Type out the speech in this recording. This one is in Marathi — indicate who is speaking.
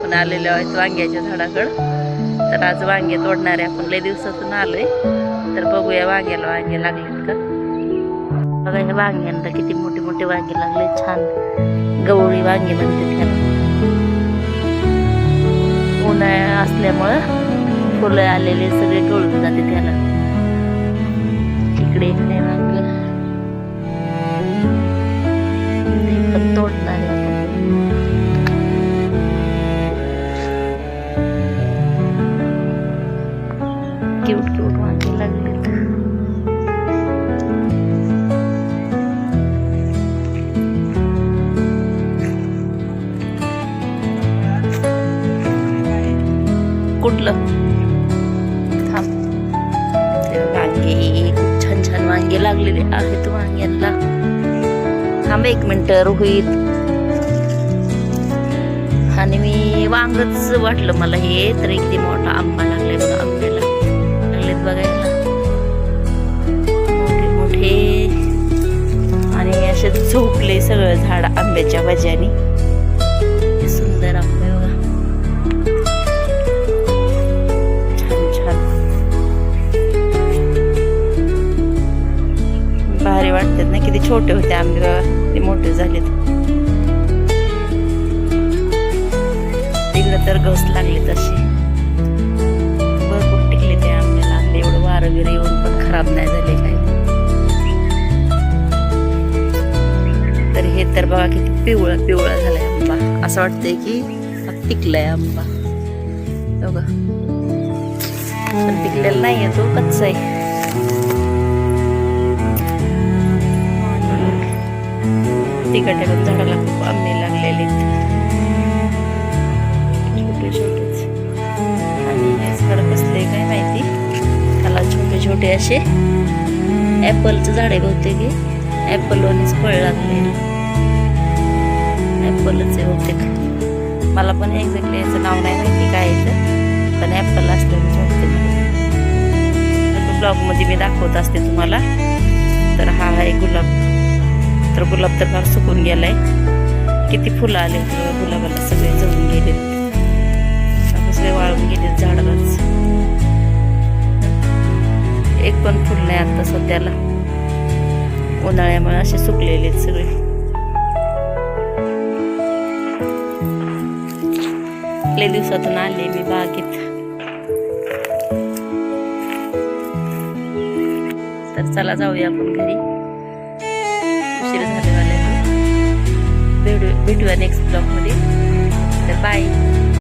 Speaker 1: आपण आलेलो आहेत वांग्याच्या झाडाकडं. तर आज वांगे तोडणारे आपण लय दिवसातून आलोय. तर बघूया वांग्याला वांगे लागलेत का. बघा ह्या वांग्यांना किती मोठे मोठे वांगे लागले, छान गवळी वांगे म्हणते त्याला. उन्हाळा असल्यामुळं फुलं आलेले सगळे गळून जाते त्याला. इकडे इकडे वांग ते पण तोडणार आहे आपण. क्यूट क्यूट वांगे लागलेत. कुठलं थांब, वांगे खूप छान छान वांगे लागलेले आहेत वांग्यांना. थांब 1 मिनिट रोहित. आणि मी वांगच वाटलं मला हे, तर किती मोठा आंबा लागलाय बघा. आंब्याला लागलेत बघायला मोठे मोठे, आणि असे झोपले सगळं झाड आंब्याच्या वजाने. सुंदर आंबे बघा, छान छान भारी वाटतात ना. किती छोटे होते आंबे बघा, किती मोठे झालेत. तिकडे तर घस लागले तसे भरपूर टिकले ते आंब्याला. आंबे एवढं वारं वगैरे येऊन पण खराब नाही झाले काय. तर हे तर बघा किती पिवळा पिवळा झालाय आंबा. असं वाटतंय की टिकलाय आंबा बघा, पण टिकलेला नाहीये, तो कच्चा आहे. तिकडे पण झाडाला खूप आंबे लागलेले छोटे छोटेच. आणि हे झाड कसले काय माहिती, त्याला छोटे छोटे असे ऍपलचं झाड आहे बहुतेक. ऍपल वानीच फळ लागले, ऍपलच आहे बहुतेक. मला पण एक्झॅक्टली याचं नाव नाही माहिती काय याचं, पण ऍपल असल्याचं वाटतं. ब्लॉग मध्ये मी दाखवत असते तुम्हाला. तर हा आहे गुलाब. तर गुलाब तर फार सुकून गेलाय. किती फुलं आले गुलाबाला, सगळे जळून गेले, सगळे वाळून गेले झाडालाच. एक पण फुल नाही आता सध्याला, उन्हाळ्यामुळे असे सुकलेले सगळे. लय दिवसातून आले मी बागेत. तर चला जाऊया आपण घरी, उशीर झाले. भेटूया नेक्स्ट ब्लॉग मध्ये. तर बाय.